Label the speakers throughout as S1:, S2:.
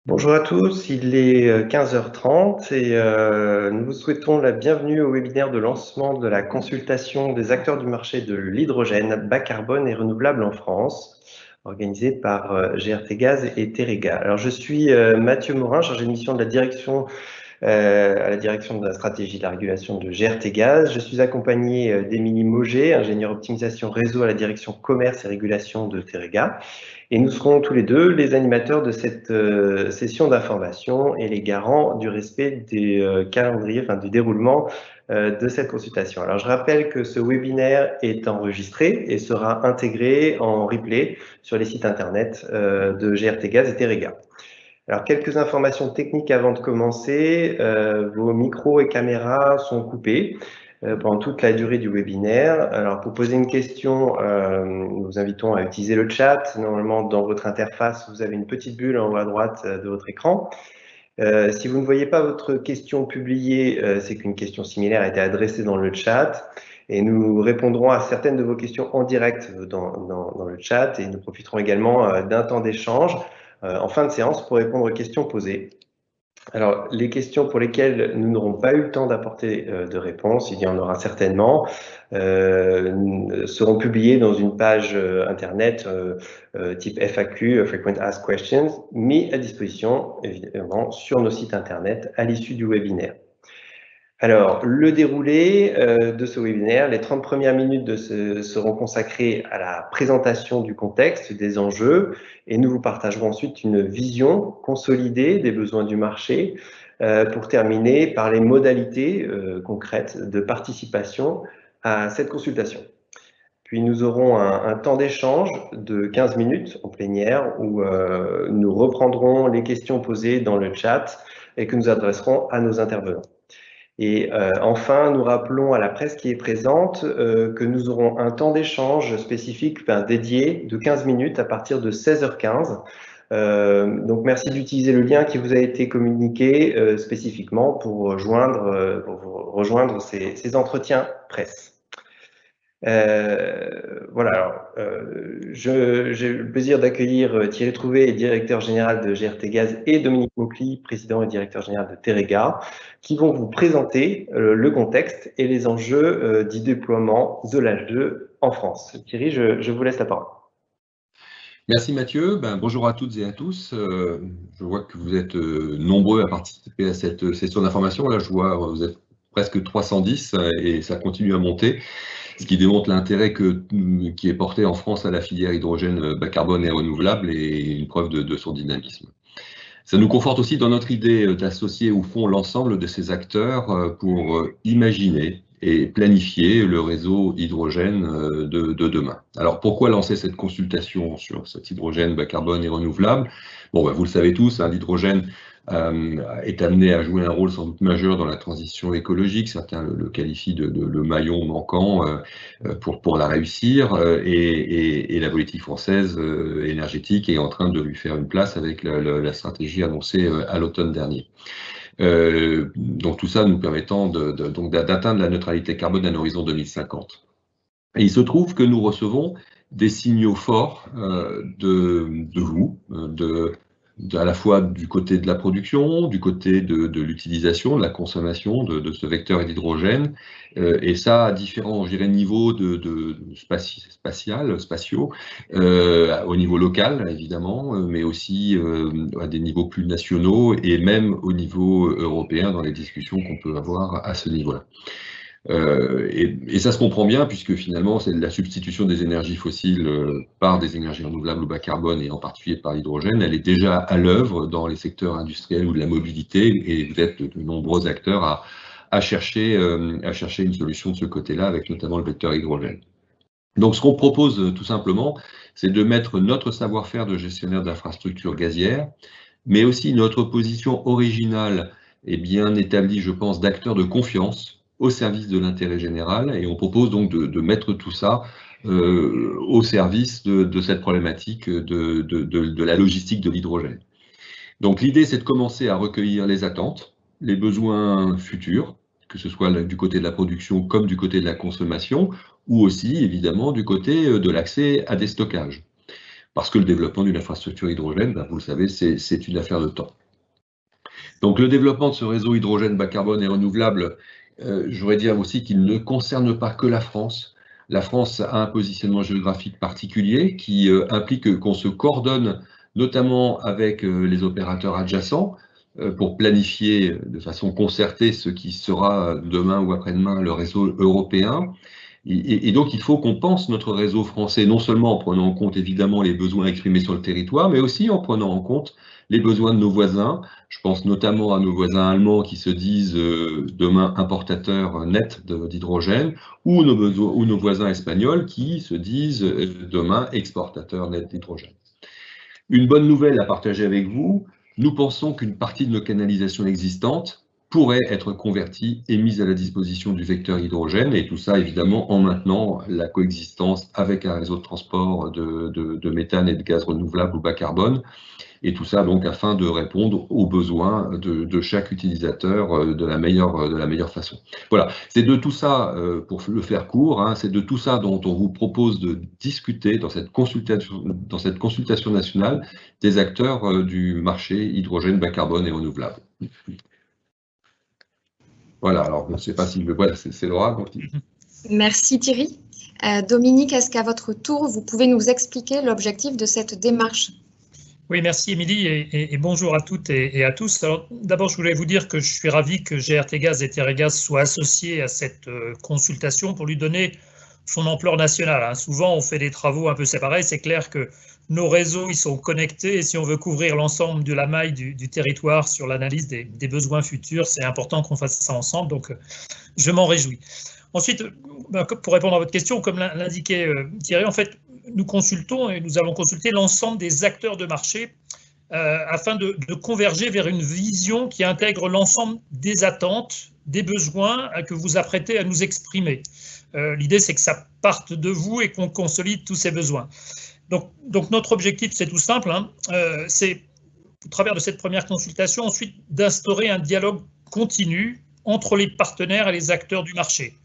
S1: Bonjour à tous, il est 15h30 et nous vous souhaitons la bienvenue au webinaire de lancement de la consultation des acteurs du marché de l'hydrogène bas carbone et renouvelable en France, organisé par GRT Gaz et Terega. Alors je suis Mathieu Morin, chargé de mission de la direction à la direction de la stratégie de la régulation de GRT Gaz. Je suis accompagné d'Émilie Mauger, ingénieure optimisation réseau à la direction commerce et régulation de Terega. Et nous serons tous les deux les animateurs de cette session d'information et les garants du respect des calendriers, du déroulement de cette consultation. Alors, je rappelle que ce webinaire est enregistré et sera intégré en replay sur les sites internet de GRT Gaz et Terega. Alors, quelques informations techniques avant de commencer. Vos micros et caméras sont coupés pendant toute la durée du webinaire. Alors, pour poser une question, nous vous invitons à utiliser le chat. Normalement, dans votre interface, vous avez une petite bulle en haut à droite de votre écran. Si vous ne voyez pas votre question publiée, c'est qu'une question similaire a été adressée dans le chat. Et nous répondrons à certaines de vos questions en direct dans le chat. Et nous profiterons également d'un temps d'échange en fin de séance pour répondre aux questions posées. Alors, les questions pour lesquelles nous n'aurons pas eu le temps d'apporter de réponse, il y en aura certainement, seront publiées dans une page internet type FAQ, Frequent Asked Questions, mis à disposition évidemment sur nos sites internet à l'issue du webinaire. Alors, le déroulé de ce webinaire, les 30 premières minutes seront consacrées à la présentation du contexte, des enjeux, et nous vous partagerons ensuite une vision consolidée des besoins du marché pour terminer par les modalités concrètes de participation à cette consultation. Puis nous aurons un temps d'échange de 15 minutes en plénière où nous reprendrons les questions posées dans le chat et que nous adresserons à nos intervenants. Et enfin, nous rappelons à la presse qui est présente que nous aurons un temps d'échange spécifique dédié de 15 minutes à partir de 16h15. Donc, merci d'utiliser le lien qui vous a été communiqué spécifiquement pour rejoindre ces entretiens presse. Voilà, alors, j'ai le plaisir d'accueillir Thierry Trouvé, directeur général de GRT Gaz, et Dominique Maucly, président et directeur général de Terega, qui vont vous présenter le contexte et les enjeux du déploiement de l'H2 en France. Thierry, je vous laisse la parole.
S2: Merci Mathieu, bonjour à toutes et à tous. Je vois que vous êtes nombreux à participer à cette session d'information. Là, je vois que vous êtes presque 310 et ça continue à monter, ce qui démontre l'intérêt qui est porté en France à la filière hydrogène bas carbone et renouvelable et une preuve de son dynamisme. Ça nous conforte aussi dans notre idée d'associer au fond l'ensemble de ces acteurs pour imaginer et planifier le réseau hydrogène de demain. Alors pourquoi lancer cette consultation sur cet hydrogène bas carbone et renouvelable? Bon, vous le savez tous, l'hydrogène est amené à jouer un rôle sans doute majeur dans la transition écologique. Certains le qualifient de le maillon manquant pour la réussir. Et la politique française énergétique est en train de lui faire une place avec la stratégie annoncée à l'automne dernier. Donc tout ça nous permettant d'atteindre la neutralité carbone à l'horizon 2050. Et il se trouve que nous recevons des signaux forts de vous, à la fois du côté de la production, du côté de l'utilisation, de la consommation de ce vecteur d'hydrogène, et ça à différents niveaux spatiaux, au niveau local évidemment, mais aussi à des niveaux plus nationaux et même au niveau européen dans les discussions qu'on peut avoir à ce niveau-là. Et ça se comprend bien puisque finalement c'est la substitution des énergies fossiles par des énergies renouvelables ou bas carbone et en particulier par l'hydrogène, elle est déjà à l'œuvre dans les secteurs industriels ou de la mobilité et vous êtes de nombreux acteurs à chercher une solution de ce côté-là avec notamment le vecteur hydrogène. Donc ce qu'on propose tout simplement, c'est de mettre notre savoir-faire de gestionnaire d'infrastructures gazières, mais aussi notre position originale et bien établie, je pense, d'acteurs de confiance au service de l'intérêt général, et on propose donc de mettre tout ça au service de cette problématique de la logistique de l'hydrogène. Donc l'idée, c'est de commencer à recueillir les attentes, les besoins futurs, que ce soit du côté de la production comme du côté de la consommation, ou aussi, évidemment, du côté de l'accès à des stockages. parce que le développement d'une infrastructure hydrogène, vous le savez, c'est une affaire de temps. Donc le développement de ce réseau hydrogène bas carbone et renouvelable, je voudrais dire aussi qu'il ne concerne pas que la France. La France a un positionnement géographique particulier qui implique qu'on se coordonne notamment avec les opérateurs adjacents pour planifier de façon concertée ce qui sera demain ou après-demain le réseau européen. Et donc, il faut qu'on pense notre réseau français, non seulement en prenant en compte évidemment les besoins exprimés sur le territoire, mais aussi en prenant en compte les besoins de nos voisins. Je pense notamment à nos voisins allemands qui se disent demain importateurs nets d'hydrogène, ou nos voisins espagnols qui se disent demain exportateurs nets d'hydrogène. Une bonne nouvelle à partager avec vous, nous pensons qu'une partie de nos canalisations existantes pourrait être convertie et mise à la disposition du vecteur hydrogène, et tout ça évidemment en maintenant la coexistence avec un réseau de transport de méthane et de gaz renouvelables ou bas carbone, et tout ça donc afin de répondre aux besoins de chaque utilisateur de la meilleure façon. Voilà, c'est de tout ça, pour le faire court, c'est de tout ça dont on vous propose de discuter dans cette consultation nationale des acteurs du marché hydrogène bas carbone et renouvelable. Voilà, alors je ne sais pas si voilà, c'est Laura.
S3: Merci Thierry. Dominique, est-ce qu'à votre tour, vous pouvez nous expliquer l'objectif de cette démarche?
S4: Oui, merci Émilie et bonjour à toutes et à tous. Alors d'abord, je voulais vous dire que je suis ravi que GRT Gaz et Terregaz soient associés à cette consultation pour lui donner son ampleur nationale. Souvent, on fait des travaux un peu séparés. C'est clair que nos réseaux ils sont connectés et si on veut couvrir l'ensemble de la maille du territoire sur l'analyse des besoins futurs, c'est important qu'on fasse ça ensemble. Donc, je m'en réjouis. Ensuite, pour répondre à votre question, comme l'indiquait Thierry, en fait, nous consultons et nous allons consulter l'ensemble des acteurs de marché afin de converger vers une vision qui intègre l'ensemble des attentes, des besoins que vous apprêtez à nous exprimer. L'idée, c'est que ça parte de vous et qu'on consolide tous ces besoins. Donc notre objectif, c'est tout simple, c'est, au travers de cette première consultation, ensuite d'instaurer un dialogue continu entre les partenaires et les acteurs du marché.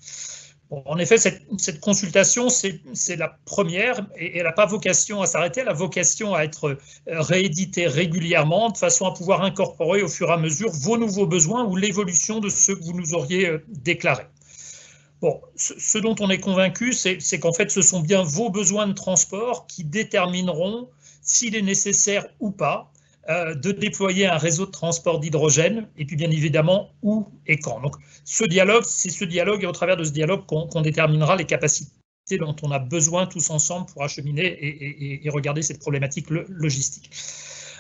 S4: Bon, en effet, cette consultation, c'est la première et elle n'a pas vocation à s'arrêter, elle a vocation à être rééditée régulièrement de façon à pouvoir incorporer au fur et à mesure vos nouveaux besoins ou l'évolution de ceux que vous nous auriez déclarés. Bon, ce dont on est convaincu, c'est qu'en fait, ce sont bien vos besoins de transport qui détermineront s'il est nécessaire ou pas de déployer un réseau de transport d'hydrogène, et puis bien évidemment où et quand. Donc ce dialogue, c'est ce dialogue, et au travers de ce dialogue qu'on déterminera les capacités dont on a besoin tous ensemble pour acheminer et regarder cette problématique logistique.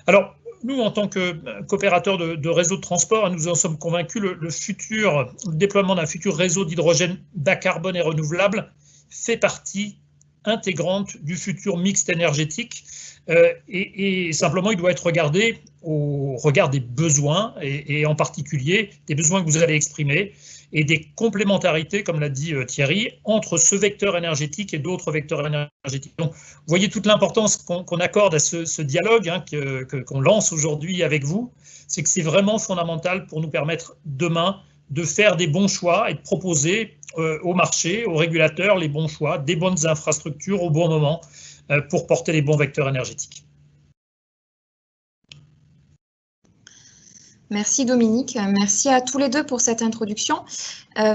S4: Alors, nous, en tant qu'opérateurs de réseau de transport, nous en sommes convaincus, le déploiement d'un futur réseau d'hydrogène bas carbone et renouvelable fait partie intégrante du futur mixte énergétique et simplement il doit être regardé au regard des besoins et en particulier des besoins que vous allez exprimer et des complémentarités, comme l'a dit Thierry, entre ce vecteur énergétique et d'autres vecteurs énergétiques. Donc, vous voyez toute l'importance qu'on accorde à ce dialogue qu'on lance aujourd'hui avec vous, c'est que c'est vraiment fondamental pour nous permettre demain de faire des bons choix et de proposer au marché, aux régulateurs, les bons choix, des bonnes infrastructures au bon moment pour porter les bons vecteurs énergétiques.
S3: Merci Dominique, merci à tous les deux pour cette introduction.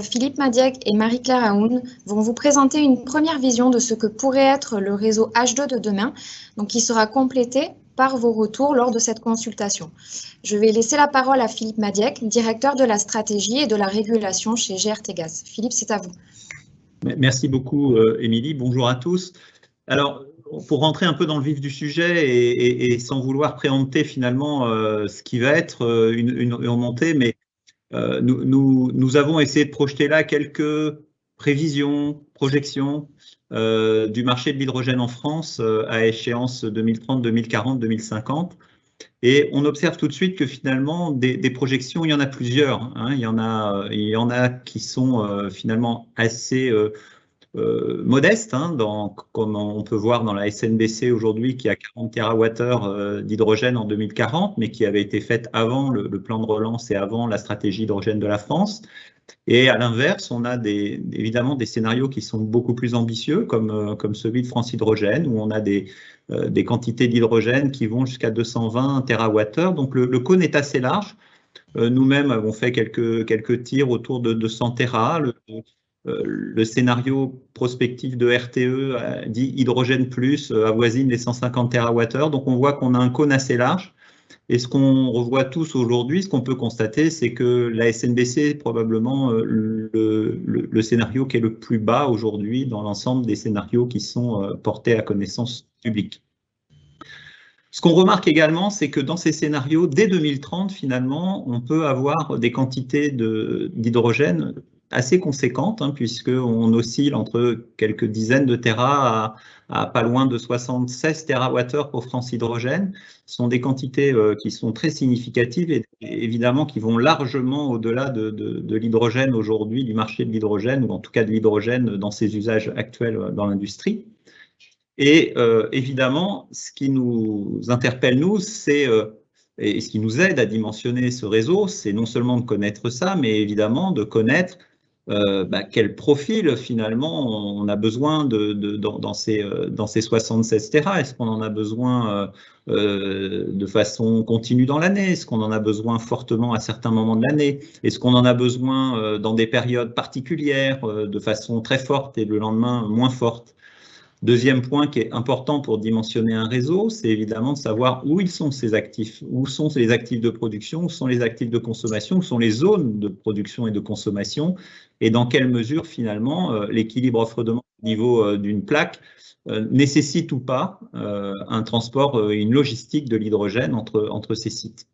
S3: Philippe Madiègue et Marie-Claire Aoun vont vous présenter une première vision de ce que pourrait être le réseau H2 de demain, donc qui sera complété par vos retours lors de cette consultation. Je vais laisser la parole à Philippe Madiègue, directeur de la stratégie et de la régulation chez GRT Gaz. Philippe, c'est à vous.
S5: Merci beaucoup Émilie, bonjour à tous. Alors, pour rentrer un peu dans le vif du sujet et sans vouloir préempter finalement ce qui va être une remontée, mais nous avons essayé de projeter là quelques prévisions, projections du marché de l'hydrogène en France à échéance 2030, 2040, 2050. Et on observe tout de suite que finalement, des projections, il y en a plusieurs. Il y en a qui sont finalement assez modeste, hein, comme on peut voir dans la SNBC aujourd'hui, qui a 40 TWh d'hydrogène en 2040, mais qui avait été faite avant le plan de relance et avant la stratégie hydrogène de la France. Et à l'inverse, on a évidemment des scénarios qui sont beaucoup plus ambitieux, comme celui de France Hydrogène, où on a des quantités d'hydrogène qui vont jusqu'à 220 TWh. Donc le cône est assez large. Nous-mêmes avons fait quelques tirs autour de 200 Tera. Le scénario prospectif de RTE dit hydrogène plus avoisine les 150 TWh. Donc on voit qu'on a un cône assez large. Et ce qu'on revoit tous aujourd'hui, ce qu'on peut constater, c'est que la SNBC est probablement le scénario qui est le plus bas aujourd'hui dans l'ensemble des scénarios qui sont portés à connaissance publique. Ce qu'on remarque également, c'est que dans ces scénarios, dès 2030, finalement, on peut avoir des quantités d'hydrogène assez conséquentes, hein, puisqu'on oscille entre quelques dizaines de Tera à pas loin de 76 TWh pour France Hydrogène. Ce sont des quantités qui sont très significatives et évidemment qui vont largement au-delà de l'hydrogène aujourd'hui, du marché de l'hydrogène, ou en tout cas de l'hydrogène dans ses usages actuels dans l'industrie. Et évidemment, ce qui nous interpelle, nous, et ce qui nous aide à dimensionner ce réseau, c'est non seulement de connaître ça, mais évidemment de connaître quel profil finalement on a besoin dans ces 76 Tera. Est-ce qu'on en a besoin de façon continue dans l'année? Est-ce qu'on en a besoin fortement à certains moments de l'année? Est-ce qu'on en a besoin dans des périodes particulières de façon très forte et le lendemain moins forte? Deuxième point qui est important pour dimensionner un réseau, c'est évidemment de savoir où ils sont ces actifs, où sont les actifs de production, où sont les actifs de consommation, où sont les zones de production et de consommation, et dans quelle mesure finalement l'équilibre offre-demande au niveau d'une plaque nécessite ou pas un transport, une logistique de l'hydrogène entre ces sites.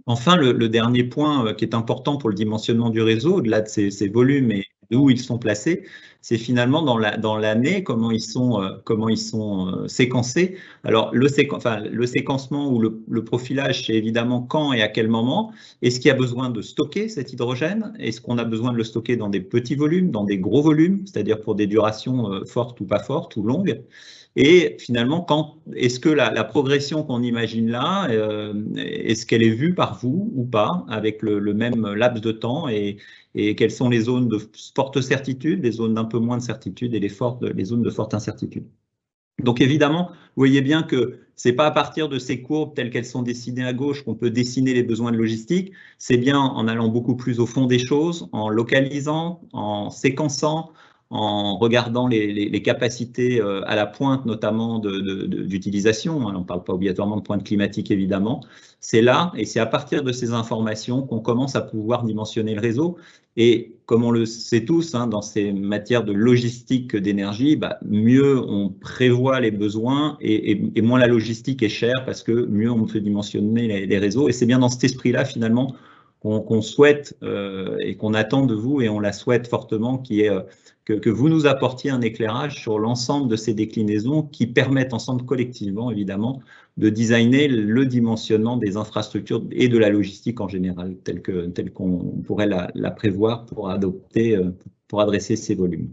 S5: Enfin, le dernier point qui est important pour le dimensionnement du réseau, au-delà de ces volumes et d'où ils sont placés, c'est finalement dans l'année comment ils sont séquencés. Alors le séquencement ou le profilage, c'est évidemment quand et à quel moment. Est-ce qu'il y a besoin de stocker cet hydrogène? Est-ce qu'on a besoin de le stocker dans des petits volumes, dans des gros volumes, c'est-à-dire pour des durations fortes ou pas fortes ou longues? Et finalement, est-ce que la progression qu'on imagine là, est-ce qu'elle est vue par vous ou pas, avec le même laps de temps, et quelles sont les zones de forte certitude, les zones d'un peu moins de certitude et les zones de forte incertitude? Donc évidemment, vous voyez bien que ce n'est pas à partir de ces courbes telles qu'elles sont dessinées à gauche qu'on peut dessiner les besoins de logistique, c'est bien en allant beaucoup plus au fond des choses, en localisant, en séquençant, en regardant les capacités à la pointe notamment d'utilisation. On ne parle pas obligatoirement de pointe climatique évidemment. C'est là et c'est à partir de ces informations qu'on commence à pouvoir dimensionner le réseau. Et comme on le sait tous, hein, dans ces matières de logistique d'énergie, mieux on prévoit les besoins et moins la logistique est chère parce que mieux on peut dimensionner les réseaux. Et c'est bien dans cet esprit-là finalement qu'on souhaite et qu'on attend de vous, et on la souhaite fortement, qui est que vous nous apportiez un éclairage sur l'ensemble de ces déclinaisons qui permettent ensemble collectivement, évidemment, de designer le dimensionnement des infrastructures et de la logistique en général, tel qu'on pourrait la prévoir pour adresser ces volumes.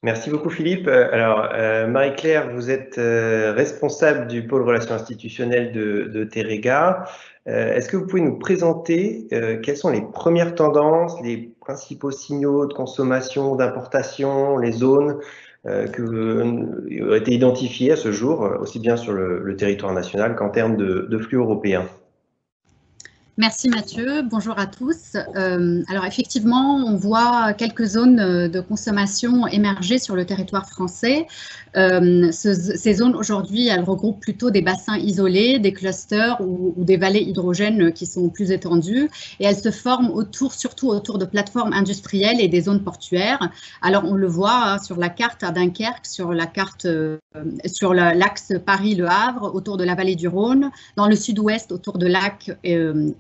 S1: Merci beaucoup Philippe. Alors Marie-Claire, vous êtes responsable du pôle relations institutionnelles de Terega. Est-ce que vous pouvez nous présenter quelles sont les premières tendances, les principaux signaux de consommation, d'importation, les zones qui ont été identifiées à ce jour, aussi bien sur le territoire national qu'en termes de flux européens?
S6: Merci Mathieu, bonjour à tous. Alors effectivement, on voit quelques zones de consommation émerger sur le territoire français. Ces zones aujourd'hui, elles regroupent plutôt des bassins isolés, des clusters ou des vallées hydrogènes qui sont plus étendues, et elles se forment surtout autour de plateformes industrielles et des zones portuaires. Alors on le voit sur la carte à Dunkerque, sur la carte sur l'axe Paris-Le Havre, autour de la vallée du Rhône, dans le sud-ouest autour de Lac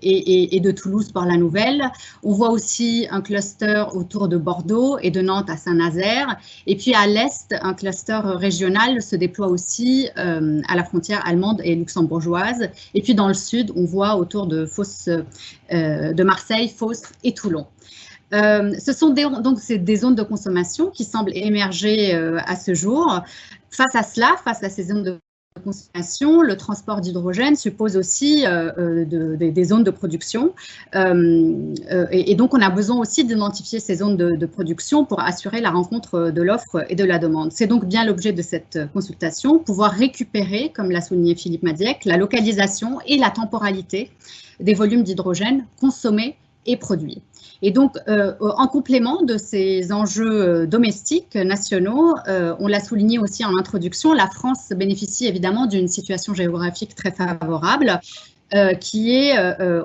S6: et de Toulouse par la Nouvelle. On voit aussi un cluster autour de Bordeaux et de Nantes à Saint-Nazaire. Et puis à l'est, un cluster régional se déploie aussi à la frontière allemande et luxembourgeoise. Et puis dans le sud, on voit autour de Marseille, Fos et Toulon. Ce sont des zones de consommation qui semblent émerger à ce jour. Face à cela, face à ces zones de consommation, le transport d'hydrogène suppose aussi des zones de production. Et donc, on a besoin aussi d'identifier ces zones de production pour assurer la rencontre de l'offre et de la demande. C'est donc bien l'objet de cette consultation, pouvoir récupérer, comme l'a souligné Philippe Madiec, la localisation et la temporalité des volumes d'hydrogène consommés et produits. Et donc, en complément de ces enjeux domestiques nationaux, on l'a souligné aussi en introduction, la France bénéficie évidemment d'une situation géographique très favorable, qui est,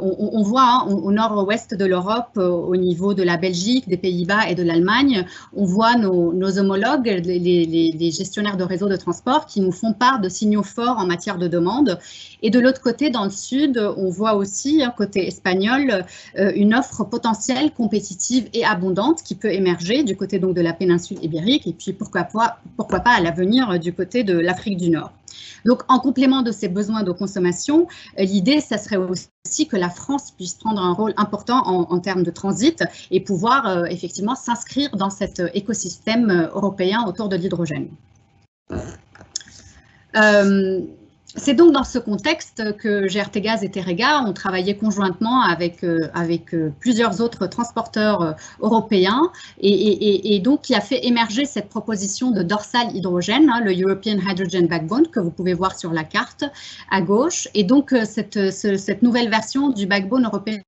S6: on voit au nord-ouest de l'Europe, au niveau de la Belgique, des Pays-Bas et de l'Allemagne, on voit nos homologues, les gestionnaires de réseaux de transport qui nous font part de signaux forts en matière de demande. Et de l'autre côté, dans le sud, on voit aussi, côté espagnol, une offre potentielle, compétitive et abondante qui peut émerger du côté donc de la péninsule ibérique et puis pourquoi pas à l'avenir du côté de l'Afrique du Nord. Donc, en complément de ces besoins de consommation, l'idée, ça serait aussi que la France puisse prendre un rôle important en termes de transit et pouvoir effectivement s'inscrire dans cet écosystème européen autour de l'hydrogène. C'est donc dans ce contexte que GRT Gaz et Teréga ont travaillé conjointement avec plusieurs autres transporteurs européens et donc qui a fait émerger cette proposition de dorsale hydrogène, le European Hydrogen Backbone, que vous pouvez voir sur la carte à gauche. Et donc cette nouvelle version du backbone européen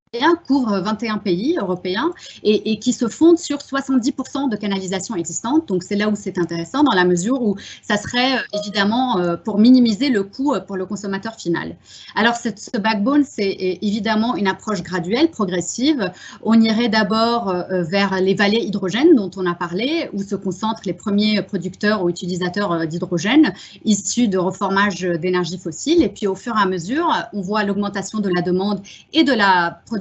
S6: couvre 21 pays européens et qui se fonde sur 70% de canalisations existantes. Donc c'est là où c'est intéressant dans la mesure où ça serait évidemment pour minimiser le coût pour le consommateur final. Alors ce backbone, c'est évidemment une approche graduelle, progressive. On irait d'abord vers les vallées hydrogènes dont on a parlé, où se concentrent les premiers producteurs ou utilisateurs d'hydrogène issus de reformage d'énergie fossile. Et puis au fur et à mesure, on voit l'augmentation de la demande et de la production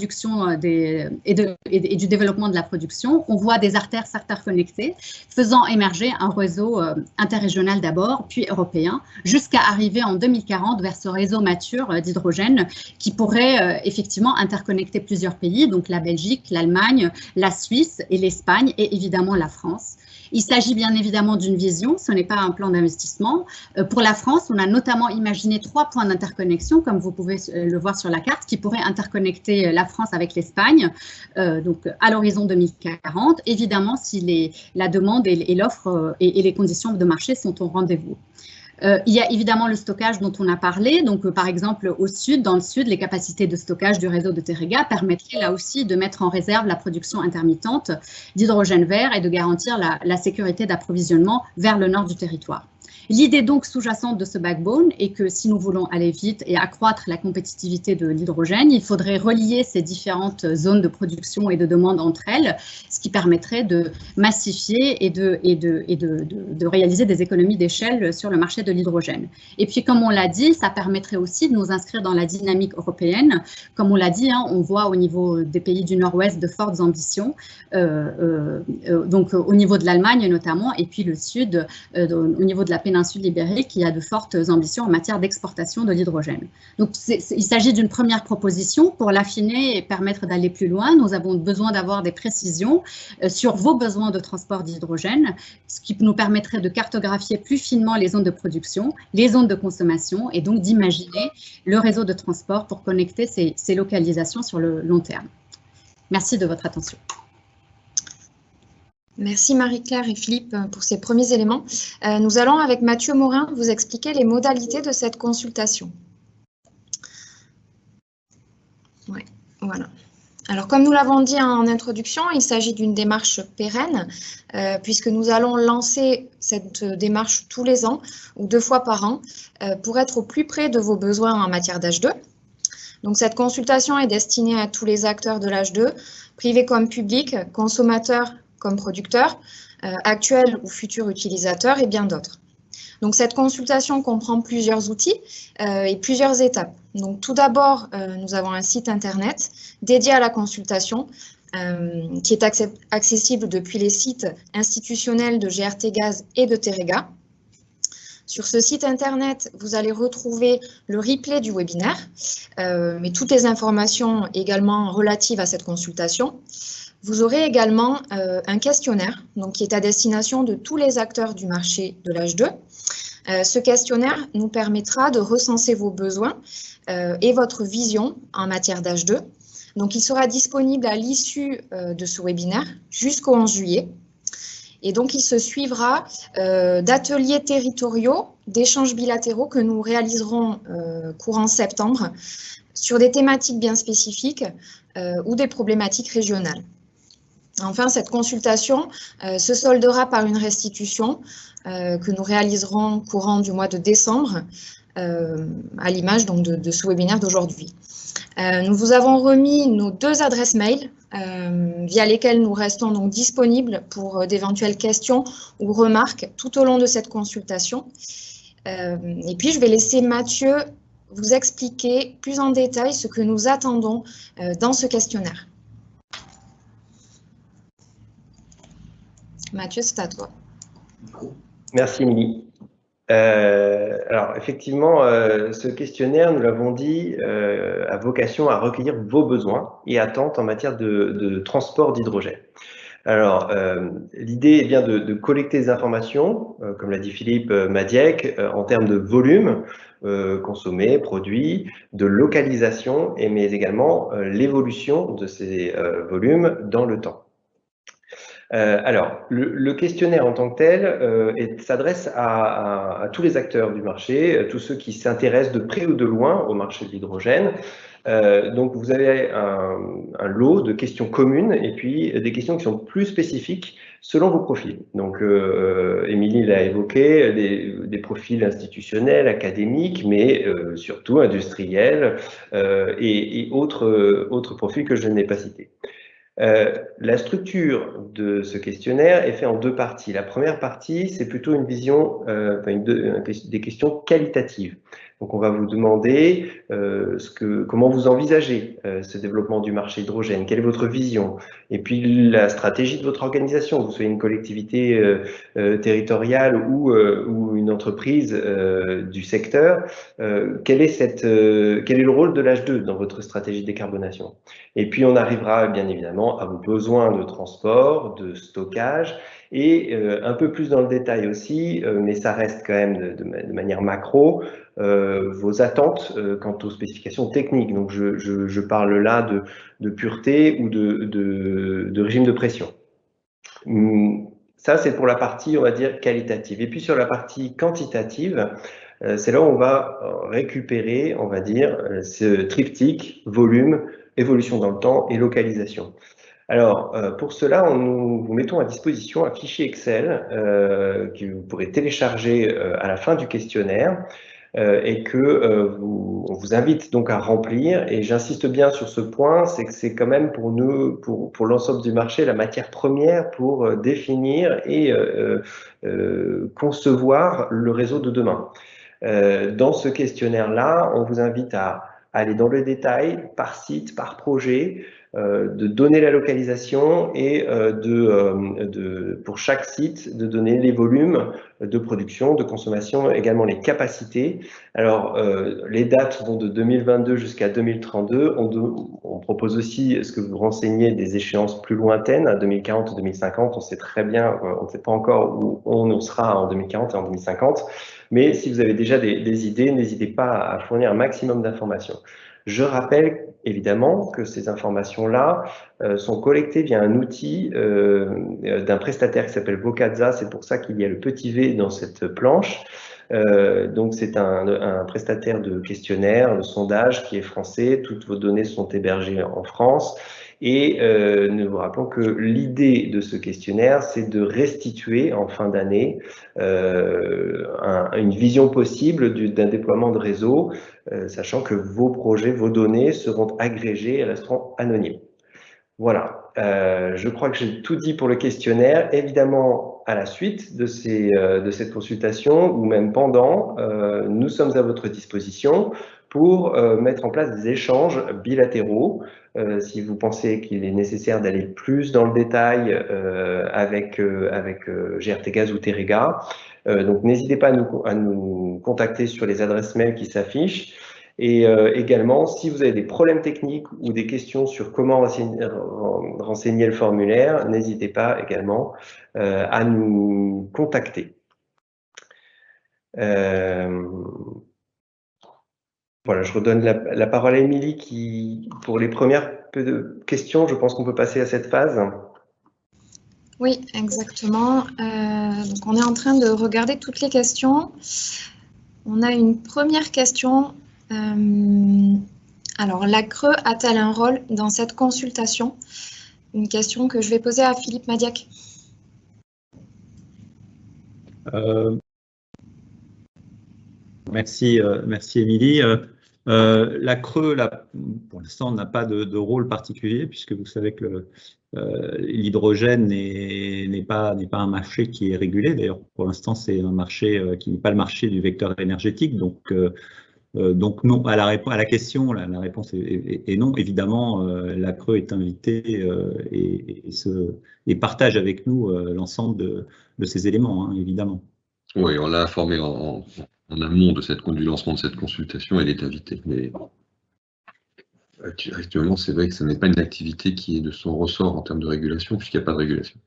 S6: et du développement de la production. On voit des artères s'interconnecter, faisant émerger un réseau interrégional d'abord, puis européen, jusqu'à arriver en 2040 vers ce réseau mature d'hydrogène qui pourrait effectivement interconnecter plusieurs pays, donc la Belgique, l'Allemagne, la Suisse et l'Espagne et évidemment la France. Il s'agit bien évidemment d'une vision, ce n'est pas un plan d'investissement. Pour la France, on a notamment imaginé 3 points d'interconnexion, comme vous pouvez le voir sur la carte, qui pourraient interconnecter la France avec l'Espagne, donc à l'horizon 2040, évidemment si la demande et l'offre et les conditions de marché sont au rendez-vous. Il y a évidemment le stockage dont on a parlé. Donc, par exemple, dans le sud, les capacités de stockage du réseau de Teréga permettraient là aussi de mettre en réserve la production intermittente d'hydrogène vert et de garantir la sécurité d'approvisionnement vers le nord du territoire. L'idée donc sous-jacente de ce backbone est que si nous voulons aller vite et accroître la compétitivité de l'hydrogène, il faudrait relier ces différentes zones de production et de demande entre elles, ce qui permettrait de massifier et de réaliser des économies d'échelle sur le marché de l'hydrogène. Et puis, comme on l'a dit, ça permettrait aussi de nous inscrire dans la dynamique européenne. Comme on l'a dit, on voit au niveau des pays du Nord-Ouest de fortes ambitions, donc au niveau de l'Allemagne notamment, et puis le Sud, au niveau de la péninsule ibérique, il y a de fortes ambitions en matière d'exportation de l'hydrogène. Donc, il s'agit d'une première proposition. Pour l'affiner et permettre d'aller plus loin, nous avons besoin d'avoir des précisions sur vos besoins de transport d'hydrogène, ce qui nous permettrait de cartographier plus finement les zones de production, les zones de consommation et donc d'imaginer le réseau de transport pour connecter ces localisations sur le long terme. Merci de votre attention.
S3: Merci Marie-Claire et Philippe pour ces premiers éléments. Nous allons avec Mathieu Morin vous expliquer les modalités de cette consultation. Ouais, voilà. Alors comme nous l'avons dit en introduction, il s'agit d'une démarche pérenne puisque nous allons lancer cette démarche tous les ans ou 2 fois par an pour être au plus près de vos besoins en matière d'H2. Donc cette consultation est destinée à tous les acteurs de l'H2, privés comme publics, consommateurs comme producteurs, actuels ou futurs utilisateurs et bien d'autres. Donc cette consultation comprend plusieurs outils et plusieurs étapes. Donc tout d'abord, nous avons un site internet dédié à la consultation qui est accessible depuis les sites institutionnels de GRT Gaz et de Teréga. Sur ce site internet, vous allez retrouver le replay du webinaire, mais toutes les informations également relatives à cette consultation. Vous aurez également un questionnaire donc, qui est à destination de tous les acteurs du marché de l'H2. Ce questionnaire nous permettra de recenser vos besoins et votre vision en matière d'H2. Donc, il sera disponible à l'issue de ce webinaire jusqu'au 11 juillet. Et donc, il se suivra d'ateliers territoriaux, d'échanges bilatéraux que nous réaliserons courant septembre sur des thématiques bien spécifiques ou des problématiques régionales. Enfin, cette consultation se soldera par une restitution que nous réaliserons courant du mois de décembre, à l'image donc de ce webinaire d'aujourd'hui. Nous vous avons remis nos 2 adresses mail via lesquelles nous restons donc disponibles pour d'éventuelles questions ou remarques tout au long de cette consultation. Et puis, je vais laisser Mathieu vous expliquer plus en détail ce que nous attendons dans ce questionnaire. Mathieu, c'est à toi.
S1: Merci, Émilie. Alors, effectivement, ce questionnaire, nous l'avons dit, a vocation à recueillir vos besoins et attentes en matière de transport d'hydrogène. Alors, l'idée est bien de collecter des informations, comme l'a dit Philippe Madiec, en termes de volume consommé, produit, de localisation, mais également l'évolution de ces volumes dans le temps. Alors, le questionnaire en tant que tel s'adresse à tous les acteurs du marché, tous ceux qui s'intéressent de près ou de loin au marché de l'hydrogène. Donc, vous avez un lot de questions communes et puis des questions qui sont plus spécifiques selon vos profils. Donc, Émilie l'a évoqué, des profils institutionnels, académiques, mais surtout industriels et autres profils que je n'ai pas cités. La structure de ce questionnaire est faite en 2 parties. La première partie, c'est plutôt une vision, des questions qualitatives. Donc, on va vous demander comment vous envisagez ce développement du marché hydrogène, quelle est votre vision, et puis la stratégie de votre organisation, que vous soyez une collectivité territoriale ou une entreprise du secteur, quel est le rôle de l'H2 dans votre stratégie de décarbonation. Et puis, on arrivera bien évidemment à vos besoins de transport, de stockage, et un peu plus dans le détail aussi, mais ça reste quand même de manière macro, vos attentes quant aux spécifications techniques. Donc, je parle là de pureté ou de régime de pression. Ça, c'est pour la partie, on va dire, qualitative. Et puis, sur la partie quantitative, c'est là où on va récupérer, on va dire, ce triptyque, volume, évolution dans le temps et localisation. Alors, pour cela, nous vous mettons à disposition un fichier Excel que vous pourrez télécharger à la fin du questionnaire et que on vous invite donc à remplir. Et j'insiste bien sur ce point, c'est que c'est quand même pour nous, pour l'ensemble du marché, la matière première pour définir et concevoir le réseau de demain. Dans ce questionnaire-là, on vous invite à aller dans le détail, par site, par projet, de donner la localisation et pour chaque site, de donner les volumes de production, de consommation, également les capacités. Alors, les dates vont de 2022 jusqu'à 2032. On propose aussi ce que vous renseignez des échéances plus lointaines, à 2040 ou 2050. On sait très bien, on ne sait pas encore où on sera en 2040 et en 2050. Mais si vous avez déjà des idées, n'hésitez pas à fournir un maximum d'informations. Je rappelle évidemment que ces informations-là sont collectées via un outil d'un prestataire qui s'appelle Vocazza. C'est pour ça qu'il y a le petit V dans cette planche. Donc c'est un prestataire de questionnaire, de sondage qui est français. Toutes vos données sont hébergées en France. Et nous vous rappelons que l'idée de ce questionnaire, c'est de restituer en fin d'année une vision possible d'un déploiement de réseau, sachant que vos projets, vos données seront agrégées et resteront anonymes. Voilà, je crois que j'ai tout dit pour le questionnaire. Évidemment, à la suite de cette consultation, ou même pendant, nous sommes à votre disposition pour mettre en place des échanges bilatéraux. Si vous pensez qu'il est nécessaire d'aller plus dans le détail avec GRT Gaz ou Terega, donc n'hésitez pas à nous contacter sur les adresses mail qui s'affichent. Et également, si vous avez des problèmes techniques ou des questions sur comment renseigner le formulaire, n'hésitez pas également à nous contacter. Voilà, je redonne la parole à Émilie qui, pour les premières questions, je pense qu'on peut passer à cette phase.
S3: Oui, exactement. Donc on est en train de regarder toutes les questions. On a une première question. Alors, la CRE a-t-elle un rôle dans cette consultation? Une question que je vais poser à Philippe Madiac.
S5: Merci Émilie. La CRE, pour l'instant, n'a pas de rôle particulier, puisque vous savez que l'hydrogène n'est pas un marché qui est régulé. D'ailleurs, pour l'instant, c'est un marché qui n'est pas le marché du vecteur énergétique. Donc non, à la question, la réponse est non. Évidemment, la CRE est invitée et partage avec nous l'ensemble de ces éléments, hein, évidemment.
S2: Oui, on l'a informé en amont du lancement de cette consultation, elle est invitée. Mais actuellement, c'est vrai que ce n'est pas une activité qui est de son ressort en termes de régulation, puisqu'il n'y a pas de régulation.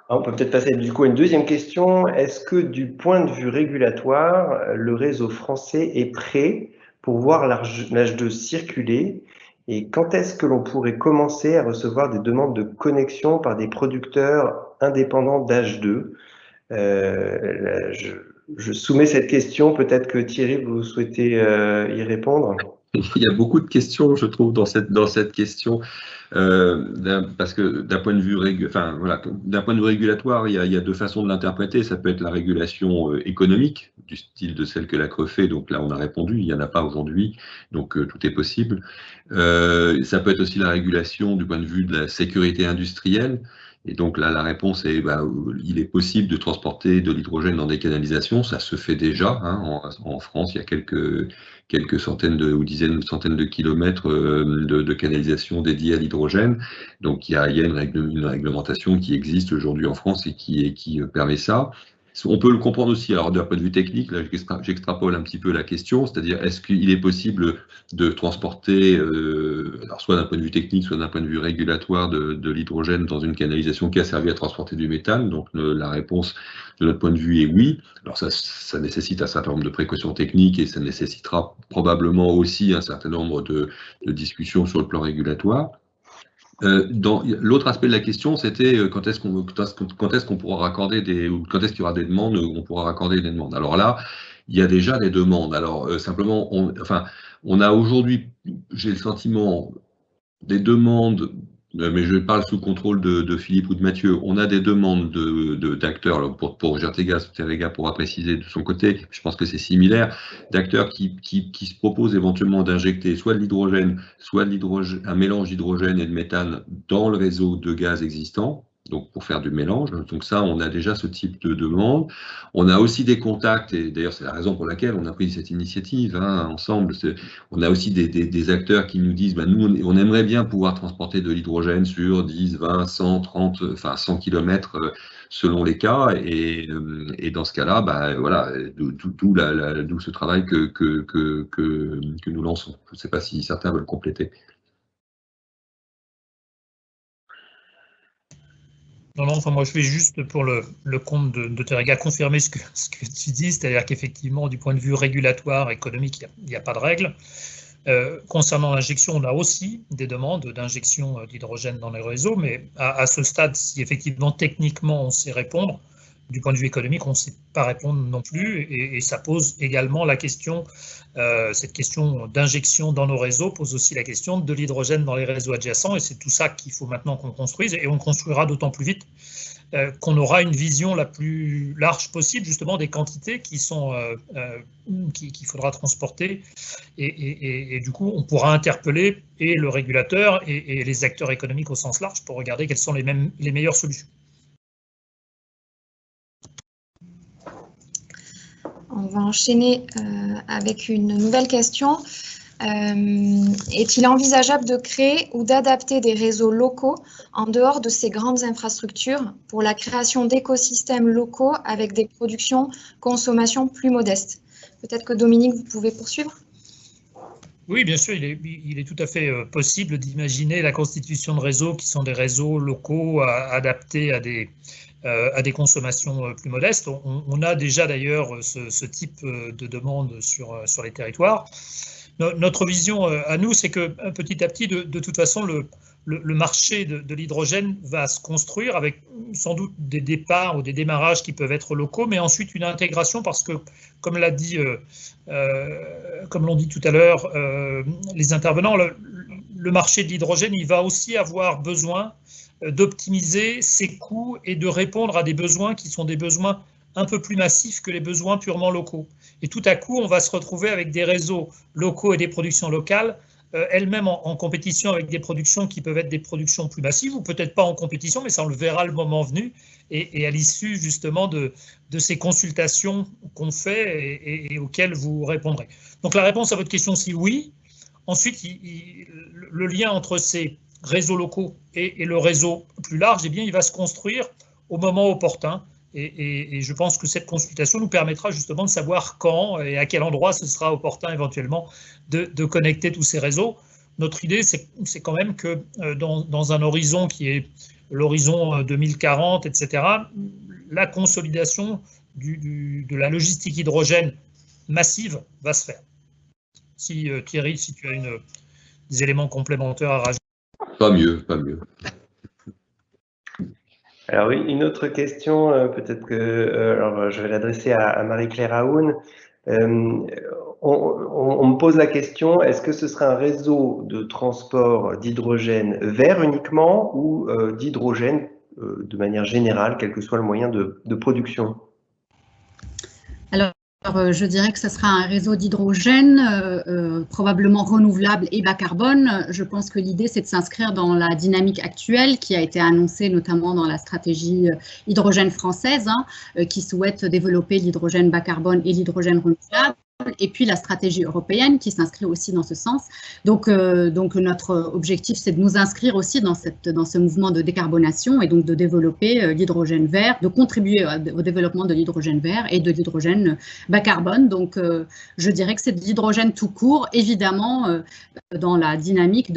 S1: On peut peut-être passer du coup à une deuxième question. Est-ce que du point de vue régulatoire, le réseau français est prêt pour voir l'H2 circuler? Et quand est-ce que l'on pourrait commencer à recevoir des demandes de connexion par des producteurs indépendants d'H2? Je soumets cette question. Peut-être que Thierry, vous souhaitez y répondre?
S2: Il y a beaucoup de questions, je trouve, dans cette question, parce que d'un point de vue régulatoire, il y a deux façons de l'interpréter. Ça peut être la régulation économique, du style de celle que la CRE fait. Donc là, on a répondu, il n'y en a pas aujourd'hui, donc tout est possible. Ça peut être aussi la régulation du point de vue de la sécurité industrielle. Et donc là, la réponse est, il est possible de transporter de l'hydrogène dans des canalisations. Ça se fait déjà, hein, en France. Il y a quelques centaines ou dizaines ou centaines de kilomètres de canalisation dédiées à l'hydrogène. Donc il y a une réglementation qui existe aujourd'hui en France et qui permet ça. On peut le comprendre aussi, alors d'un point de vue technique, là j'extrapole un petit peu la question, c'est-à-dire est-ce qu'il est possible de transporter, alors soit d'un point de vue technique, soit d'un point de vue régulatoire de l'hydrogène dans une canalisation qui a servi à transporter du méthane? Donc la réponse de notre point de vue est oui. Alors ça nécessite un certain nombre de précautions techniques et ça nécessitera probablement aussi un certain nombre de discussions sur le plan régulatoire. L'autre aspect de la question, c'était quand est-ce qu'on pourra raccorder ou quand est-ce qu'il y aura des demandes où on pourra raccorder des demandes. Alors là, il y a déjà des demandes. Alors simplement, on a aujourd'hui, j'ai le sentiment, des demandes, mais je parle sous contrôle de Philippe ou de Mathieu, on a des demandes d'acteurs, pour Terega pourra préciser de son côté, je pense que c'est similaire, d'acteurs qui se proposent éventuellement d'injecter soit de l'hydrogène, soit un mélange d'hydrogène et de méthane dans le réseau de gaz existant, donc pour faire du mélange. Donc ça, on a déjà ce type de demande. On a aussi des contacts, et d'ailleurs c'est la raison pour laquelle on a pris cette initiative ensemble. On a aussi des acteurs qui nous disent, nous on aimerait bien pouvoir transporter de l'hydrogène sur 10, 20, 100, 30, enfin 100 km selon les cas, et dans ce cas-là, voilà, d'où ce travail que nous lançons. Je ne sais pas si certains veulent compléter.
S4: Non, enfin, moi je vais juste pour le compte de Terega confirmer ce que tu dis, c'est-à-dire qu'effectivement, du point de vue régulatoire, économique, il n'y a pas de règle. Concernant l'injection, on a aussi des demandes d'injection d'hydrogène dans les réseaux, mais à ce stade, si effectivement techniquement on sait répondre, du point de vue économique, on ne sait pas répondre non plus, et ça pose également la question, cette question d'injection dans nos réseaux pose aussi la question de l'hydrogène dans les réseaux adjacents, et c'est tout ça qu'il faut maintenant qu'on construise, et on construira d'autant plus vite qu'on aura une vision la plus large possible, justement, des quantités qu'il faudra transporter, et du coup, on pourra interpeller et le régulateur et les acteurs économiques au sens large pour regarder quelles sont les meilleures solutions.
S3: On va enchaîner avec une nouvelle question. Est-il envisageable de créer ou d'adapter des réseaux locaux en dehors de ces grandes infrastructures pour la création d'écosystèmes locaux avec des productions, consommations plus modestes? Peut-être que Dominique, vous pouvez poursuivre.
S4: Oui, bien sûr, il est tout à fait possible d'imaginer la constitution de réseaux qui sont des réseaux locaux adaptés à des consommations plus modestes. On a déjà d'ailleurs ce type de demande sur les territoires. Notre vision à nous, c'est que petit à petit, de toute façon, le marché de l'hydrogène va se construire avec sans doute des départs ou des démarrages qui peuvent être locaux, mais ensuite une intégration parce que, comme l'ont dit tout à l'heure les intervenants, le marché de l'hydrogène, il va aussi avoir besoin d'optimiser ses coûts et de répondre à des besoins qui sont des besoins un peu plus massifs que les besoins purement locaux. Et tout à coup, on va se retrouver avec des réseaux locaux et des productions locales elles-mêmes en compétition avec des productions qui peuvent être des productions plus massives, ou peut-être pas en compétition, mais ça on le verra le moment venu, et à l'issue justement de ces consultations qu'on fait et auxquelles vous répondrez. Donc la réponse à votre question, c'est oui. Ensuite, le lien entre ces réseaux locaux et le réseau plus large, eh bien, il va se construire au moment opportun. Et je pense que cette consultation nous permettra justement de savoir quand et à quel endroit ce sera opportun éventuellement de connecter tous ces réseaux. Notre idée, c'est quand même que dans un horizon qui est l'horizon 2040, etc., la consolidation de la logistique hydrogène massive va se faire. Si Thierry, si tu as des éléments complémentaires à rajouter.
S2: Pas mieux, pas mieux.
S1: Alors oui, une autre question, peut-être que alors je vais l'adresser à Marie-Claire Aoun. On me pose la question, est-ce que ce serait un réseau de transport d'hydrogène vert uniquement ou d'hydrogène de manière générale, quel que soit le moyen de production?
S6: Alors, je dirais que ce sera un réseau d'hydrogène probablement renouvelable et bas carbone. Je pense que l'idée, c'est de s'inscrire dans la dynamique actuelle qui a été annoncée notamment dans la stratégie hydrogène française, qui souhaite développer l'hydrogène bas carbone et l'hydrogène renouvelable. Et puis la stratégie européenne qui s'inscrit aussi dans ce sens. Donc notre objectif, c'est de nous inscrire aussi dans ce mouvement de décarbonation et donc de développer l'hydrogène vert, de contribuer au développement de l'hydrogène vert et de l'hydrogène bas carbone. Donc je dirais que c'est de l'hydrogène tout court, évidemment dans la dynamique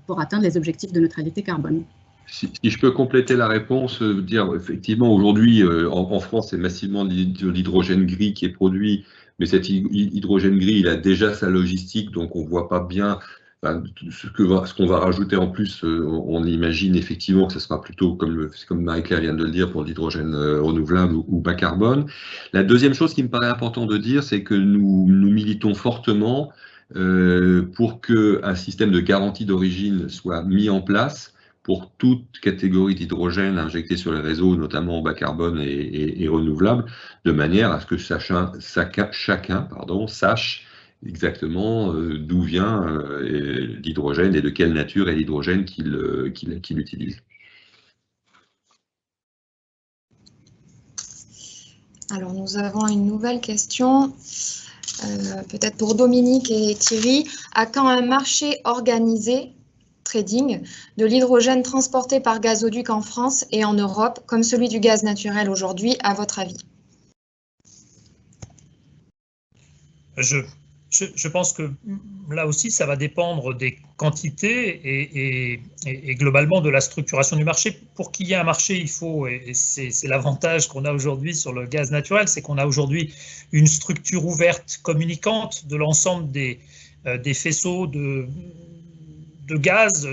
S6: pour atteindre les objectifs de neutralité carbone.
S2: Si je peux compléter la réponse, dire effectivement aujourd'hui en France, c'est massivement de l'hydrogène gris qui est produit. Mais cet hydrogène gris, il a déjà sa logistique, donc on ne voit pas bien ce qu'on va rajouter en plus. On imagine effectivement que ce sera plutôt, comme Marie-Claire vient de le dire, pour l'hydrogène renouvelable ou bas carbone. La deuxième chose qui me paraît important de dire, c'est que nous militons fortement pour qu'un système de garantie d'origine soit mis en place pour toute catégorie d'hydrogène injecté sur les réseaux, notamment en bas carbone et renouvelable, de manière à ce que chacun sache exactement d'où vient l'hydrogène et de quelle nature est l'hydrogène qu'il utilise.
S3: Alors, nous avons une nouvelle question, peut-être pour Dominique et Thierry. À quand un marché organisé trading de l'hydrogène transporté par gazoduc en France et en Europe, comme celui du gaz naturel aujourd'hui, à votre avis?
S4: Je pense que là aussi, ça va dépendre des quantités et globalement de la structuration du marché. Pour qu'il y ait un marché, il faut, et c'est l'avantage qu'on a aujourd'hui sur le gaz naturel, c'est qu'on a aujourd'hui une structure ouverte, communicante de l'ensemble des faisceaux de gaz,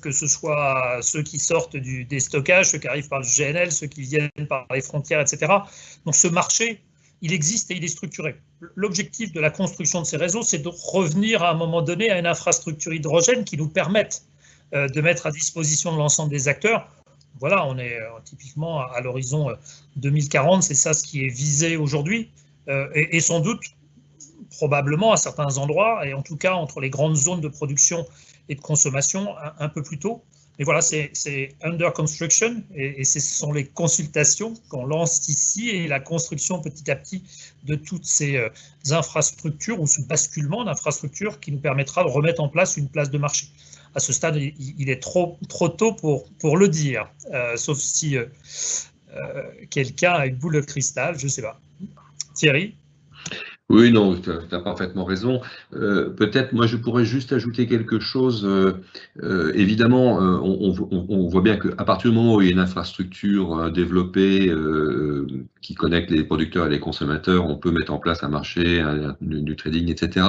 S4: que ce soit ceux qui sortent des stockages, ceux qui arrivent par le GNL, ceux qui viennent par les frontières, etc. Donc ce marché, il existe et il est structuré. L'objectif de la construction de ces réseaux, c'est de revenir à un moment donné à une infrastructure hydrogène qui nous permette de mettre à disposition de l'ensemble des acteurs. Voilà, on est typiquement à l'horizon 2040, c'est ça ce qui est visé aujourd'hui, et sans doute, probablement à certains endroits, et en tout cas entre les grandes zones de production et de consommation un peu plus tôt. Mais voilà, c'est under construction et ce sont les consultations qu'on lance ici et la construction petit à petit de toutes ces infrastructures ou ce basculement d'infrastructures qui nous permettra de remettre en place une place de marché. À ce stade, il est trop tôt pour le dire, sauf si quelqu'un a une boule de cristal, je ne sais pas. Thierry ?
S2: Oui, non, tu as parfaitement raison. Peut-être, moi, je pourrais juste ajouter quelque chose. Évidemment, on voit bien qu'à partir du moment où il y a une infrastructure développée qui connecte les producteurs et les consommateurs, on peut mettre en place un marché, du trading, etc.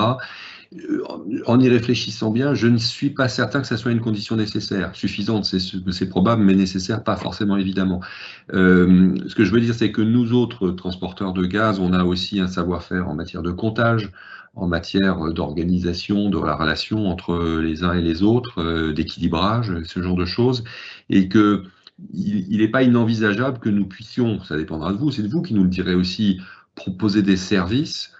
S2: En y réfléchissant bien, je ne suis pas certain que ça soit une condition nécessaire, suffisante, c'est probable, mais nécessaire, pas forcément évidemment. Ce que je veux dire, c'est que nous autres transporteurs de gaz, on a aussi un savoir-faire en matière de comptage, en matière d'organisation, de la relation entre les uns et les autres, d'équilibrage, ce genre de choses, et que il n'est pas inenvisageable que nous puissions, ça dépendra de vous, c'est de vous qui nous le direz aussi, proposer des services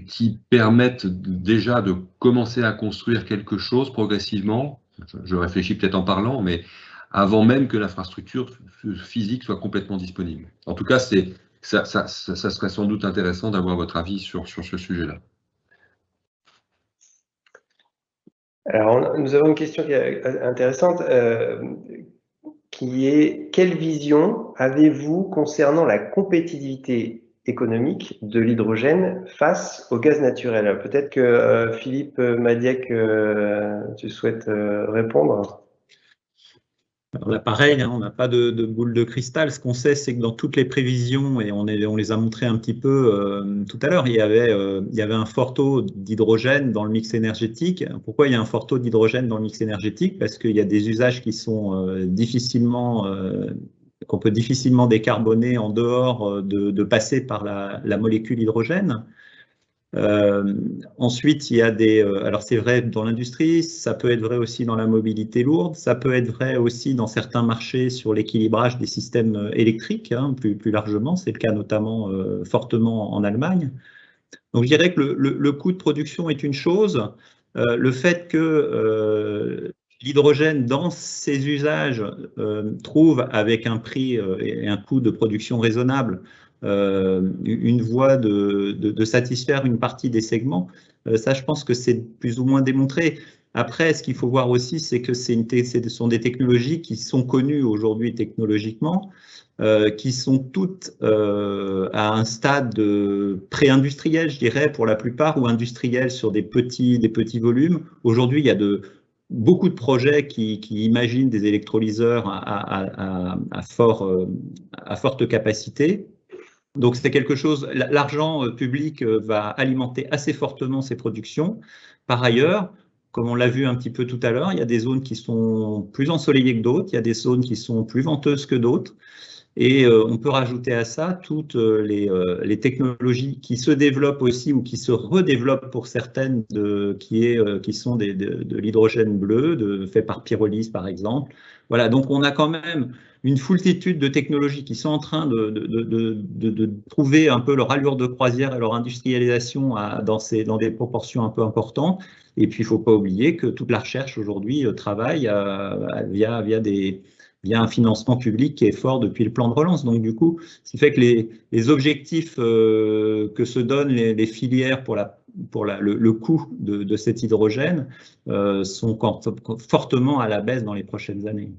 S2: qui permettent déjà de commencer à construire quelque chose progressivement. Je réfléchis peut-être en parlant, mais avant même que l'infrastructure physique soit complètement disponible. En tout cas, ça serait sans doute intéressant d'avoir votre avis sur ce sujet-là.
S1: Alors, nous avons une question qui est intéressante, qui est: quelle vision avez-vous concernant la compétitivité économique de l'hydrogène face au gaz naturel? Peut-être que Philippe Madiec, tu souhaites répondre?
S5: Alors là, pareil, hein, on n'a pas de boule de cristal. Ce qu'on sait, c'est que dans toutes les prévisions, et on les a montrées un petit peu tout à l'heure, il y avait un fort taux d'hydrogène dans le mix énergétique. Pourquoi il y a un fort taux d'hydrogène dans le mix énergétique? Parce qu'il y a des usages qui sont qu'on peut difficilement décarboner en dehors de passer par la molécule hydrogène. Ensuite, il y a alors c'est vrai dans l'industrie, ça peut être vrai aussi dans la mobilité lourde, ça peut être vrai aussi dans certains marchés sur l'équilibrage des systèmes électriques, hein, plus largement, c'est le cas notamment fortement en Allemagne. Donc je dirais que le coût de production est une chose, le fait que l'hydrogène dans ses usages trouve avec un prix et un coût de production raisonnable une voie de satisfaire une partie des segments. Ça, je pense que c'est plus ou moins démontré. Après, ce qu'il faut voir aussi, c'est que ce sont des technologies qui sont connues aujourd'hui technologiquement, qui sont toutes à un stade pré-industriel, je dirais, pour la plupart, ou industriel sur des petits volumes. Aujourd'hui, il y a beaucoup de projets qui imaginent des électrolyseurs à forte capacité. Donc c'est quelque chose, l'argent public va alimenter assez fortement ces productions. Par ailleurs, comme on l'a vu un petit peu tout à l'heure, il y a des zones qui sont plus ensoleillées que d'autres, il y a des zones qui sont plus venteuses que d'autres. Et on peut rajouter à ça toutes les technologies qui se développent aussi ou qui se redéveloppent pour certaines, qui sont de l'hydrogène bleu, fait par pyrolyse par exemple. Voilà, donc on a quand même une foultitude de technologies qui sont en train de trouver un peu leur allure de croisière et leur industrialisation dans des proportions un peu importantes. Et puis il ne faut pas oublier que toute la recherche aujourd'hui travaille via un financement public qui est fort depuis le plan de relance. Donc du coup, ce qui fait que les objectifs que se donnent les filières pour le coût de cet hydrogène sont fortement à la baisse dans les prochaines années.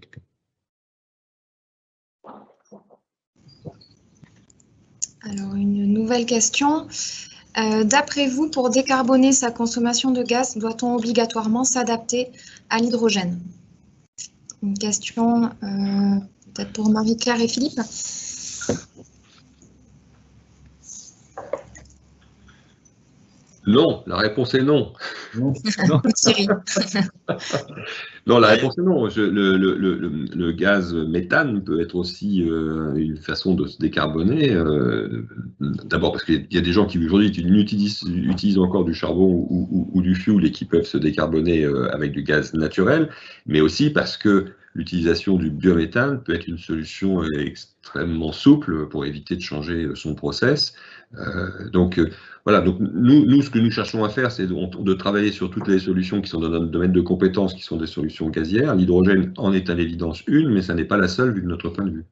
S3: Alors, une nouvelle question. D'après vous, pour décarboner sa consommation de gaz, doit-on obligatoirement s'adapter à l'hydrogène? Une question peut-être pour Marie-Claire et Philippe.
S2: Non, la réponse est non.
S5: Non.
S3: Thierry.
S2: Non, la réponse est non. Le gaz méthane peut être aussi une façon de se décarboner. D'abord parce qu'il y a des gens qui aujourd'hui utilisent encore du charbon ou du fioul et qui peuvent se décarboner avec du gaz naturel, mais aussi parce que l'utilisation du biométhane peut être une solution extrêmement souple pour éviter de changer son process. Voilà, donc nous, ce que nous cherchons à faire, c'est de travailler sur toutes les solutions qui sont dans notre domaine de compétences, qui sont des solutions gazières. L'hydrogène en est à l'évidence une, mais ça n'est pas la seule vu de notre point de vue.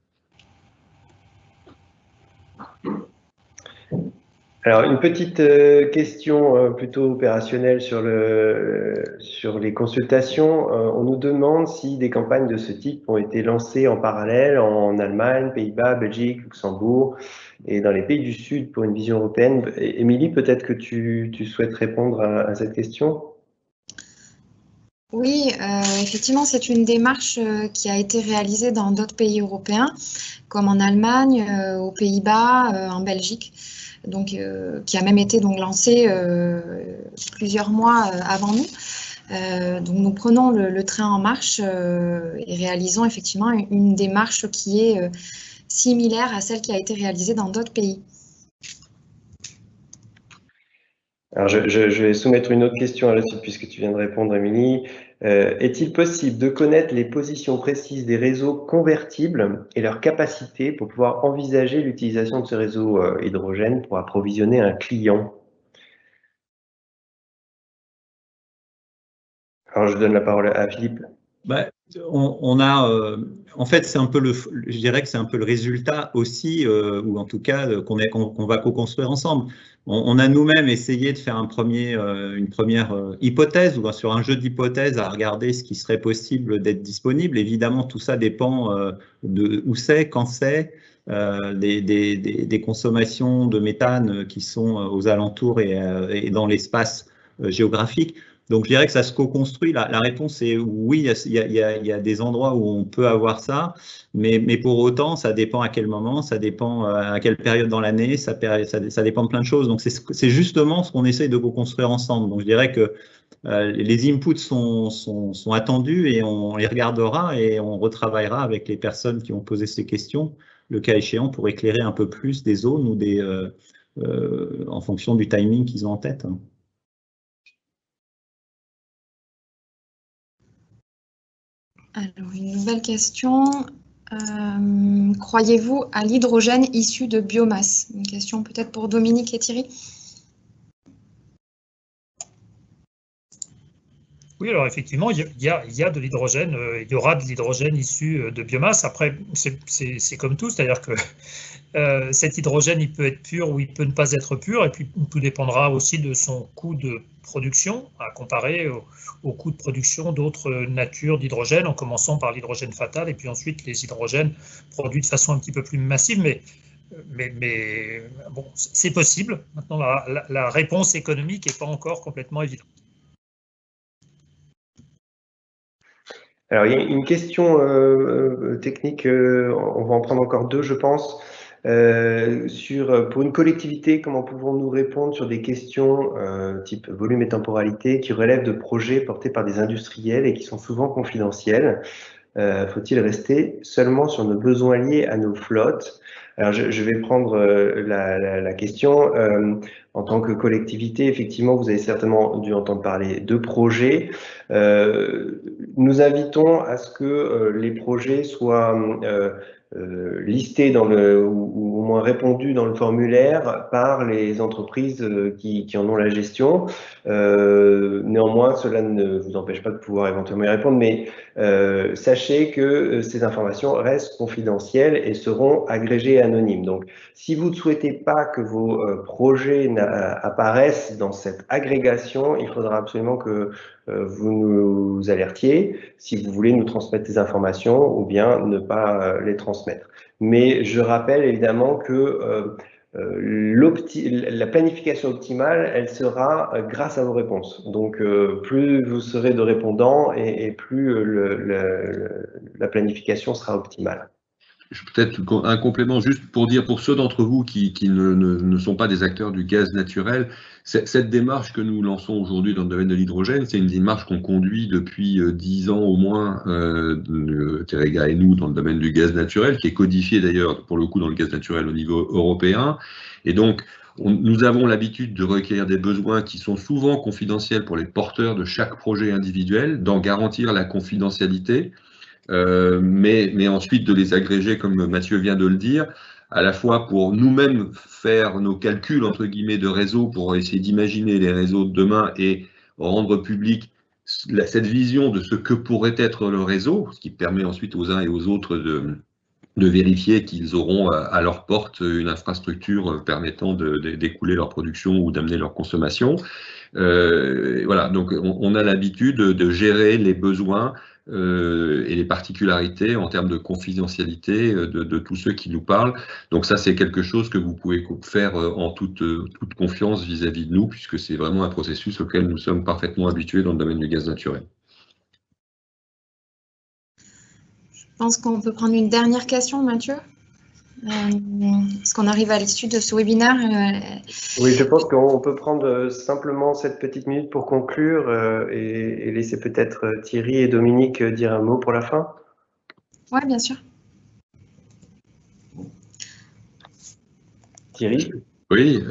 S1: Alors, une petite question plutôt opérationnelle sur les consultations. On nous demande si des campagnes de ce type ont été lancées en parallèle en Allemagne, Pays-Bas, Belgique, Luxembourg et dans les pays du Sud pour une vision européenne. Émilie, peut-être que tu souhaites répondre à cette question?
S3: Oui, effectivement, c'est une démarche qui a été réalisée dans d'autres pays européens, comme en Allemagne, aux Pays-Bas, en Belgique, donc qui a même été donc lancée plusieurs mois avant nous. Donc nous prenons le train en marche et réalisons effectivement une démarche qui est similaire à celle qui a été réalisée dans d'autres pays.
S1: Alors, je vais soumettre une autre question à la suite puisque tu viens de répondre, Émilie. Est-il possible de connaître les positions précises des réseaux convertibles et leur capacité pour pouvoir envisager l'utilisation de ce réseau hydrogène pour approvisionner un client? Alors, je donne la parole à Philippe.
S5: En fait, c'est un peu je dirais que c'est un peu le résultat aussi, ou en tout cas qu'on va co-construire ensemble. On a nous-mêmes essayé de faire une première hypothèse, ou sur un jeu d'hypothèses à regarder ce qui serait possible d'être disponible. Évidemment, tout ça dépend de où c'est, quand c'est, des consommations de méthane qui sont aux alentours et dans l'espace géographique. Donc, je dirais que ça se co-construit. La réponse est oui, il y a des endroits où on peut avoir ça, mais pour autant, ça dépend à quel moment, ça dépend à quelle période dans l'année, ça dépend de plein de choses. Donc, c'est justement ce qu'on essaye de co-construire ensemble. Donc, je dirais que les inputs sont attendus et on les regardera et on retravaillera avec les personnes qui ont posé ces questions, le cas échéant, pour éclairer un peu plus des zones ou en fonction du timing qu'ils ont en tête.
S3: Alors, une nouvelle question. Croyez-vous à l'hydrogène issu de biomasse? Une question peut-être pour Dominique et Thierry.
S4: Oui, alors effectivement, il y a de l'hydrogène, il y aura de l'hydrogène issu de biomasse. Après, c'est comme tout, c'est-à-dire que cet hydrogène, il peut être pur ou il peut ne pas être pur, et puis tout dépendra aussi de son coût de production, à comparer au coût de production d'autres natures d'hydrogène, en commençant par l'hydrogène fatal, et puis ensuite les hydrogènes produits de façon un petit peu plus massive, mais bon, c'est possible. Maintenant, la réponse économique n'est pas encore complètement évidente.
S1: Alors, il y a une question technique, on va en prendre encore deux, je pense. Pour une collectivité, comment pouvons-nous répondre sur des questions type volume et temporalité qui relèvent de projets portés par des industriels et qui sont souvent confidentiels? Faut-il rester seulement sur nos besoins liés à nos flottes? Alors, je vais prendre la question. En tant que collectivité, effectivement, vous avez certainement dû entendre parler de projets. Nous invitons à ce que les projets soient listés ou au moins répondus dans le formulaire par les entreprises qui en ont la gestion. Néanmoins, cela ne vous empêche pas de pouvoir éventuellement y répondre, mais sachez que ces informations restent confidentielles et seront agrégées et anonymes. Donc, si vous ne souhaitez pas que vos projets apparaissent dans cette agrégation, il faudra absolument que vous nous alertiez si vous voulez nous transmettre des informations ou bien ne pas les transmettre. Mais je rappelle évidemment que la planification optimale, elle sera grâce à vos réponses. Donc, plus vous serez de répondants et plus la planification sera optimale.
S2: Peut-être un complément juste pour dire, pour ceux d'entre vous qui ne sont pas des acteurs du gaz naturel, cette démarche que nous lançons aujourd'hui dans le domaine de l'hydrogène, c'est une démarche qu'on conduit depuis 10 ans au moins, Terega et nous, dans le domaine du gaz naturel, qui est codifié d'ailleurs, pour le coup, dans le gaz naturel au niveau européen. Et donc, nous avons l'habitude de recueillir des besoins qui sont souvent confidentiels pour les porteurs de chaque projet individuel, d'en garantir la confidentialité. Mais ensuite de les agréger, comme Mathieu vient de le dire, à la fois pour nous-mêmes faire nos calculs, entre guillemets, de réseau, pour essayer d'imaginer les réseaux de demain et rendre public cette vision de ce que pourrait être le réseau, ce qui permet ensuite aux uns et aux autres de vérifier qu'ils auront à leur porte une infrastructure permettant d'écouler leur production ou d'amener leur consommation. Voilà, donc on a l'habitude de gérer les besoins et les particularités en termes de confidentialité de tous ceux qui nous parlent. Donc ça, c'est quelque chose que vous pouvez faire en toute confiance vis-à-vis de nous, puisque c'est vraiment un processus auquel nous sommes parfaitement habitués dans le domaine du gaz naturel.
S3: Je pense qu'on peut prendre une dernière question, Mathieu. Est-ce qu'on arrive à l'issue de ce webinaire?
S1: Oui, je pense qu'on peut prendre simplement cette petite minute pour conclure et laisser peut-être Thierry et Dominique dire un mot pour la fin.
S3: Oui, bien sûr.
S1: Thierry?
S2: Oui,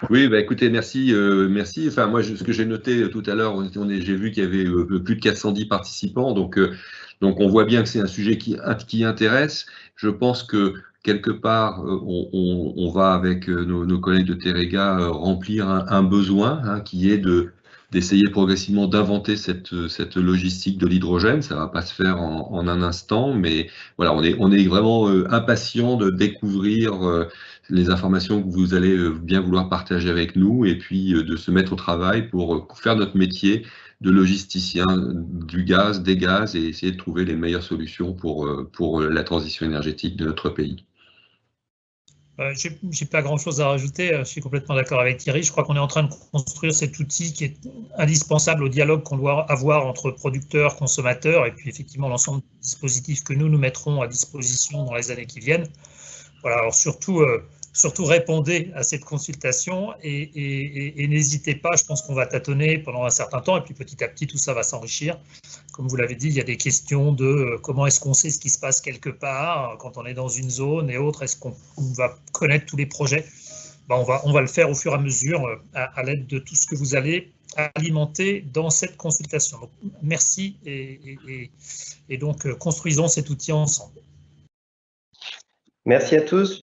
S2: oui, bah écoutez, merci, merci. Enfin, moi, ce que j'ai noté tout à l'heure, j'ai vu qu'il y avait plus de 410 participants, donc on voit bien que c'est un sujet qui intéresse. Je pense que quelque part, on va avec nos collègues de Teréga remplir un besoin qui est d'essayer progressivement d'inventer cette logistique de l'hydrogène. Ça va pas se faire en un instant, mais voilà, on est vraiment impatient de découvrir les informations que vous allez bien vouloir partager avec nous et puis de se mettre au travail pour faire notre métier de logisticien du gaz, des gaz et essayer de trouver les meilleures solutions pour la transition énergétique de notre pays.
S4: J'ai pas grand-chose à rajouter, je suis complètement d'accord avec Thierry. Je crois qu'on est en train de construire cet outil qui est indispensable au dialogue qu'on doit avoir entre producteurs, consommateurs et puis effectivement l'ensemble des dispositifs que nous mettrons à disposition dans les années qui viennent. Voilà, alors surtout répondez à cette consultation et n'hésitez pas, je pense qu'on va tâtonner pendant un certain temps et puis petit à petit tout ça va s'enrichir. Comme vous l'avez dit, il y a des questions de comment est-ce qu'on sait ce qui se passe quelque part quand on est dans une zone et autres, est-ce qu'on va connaître tous les projets? On va le faire au fur et à mesure à l'aide de tout ce que vous allez alimenter dans cette consultation. Donc, merci et donc construisons cet outil ensemble.
S1: Merci à tous.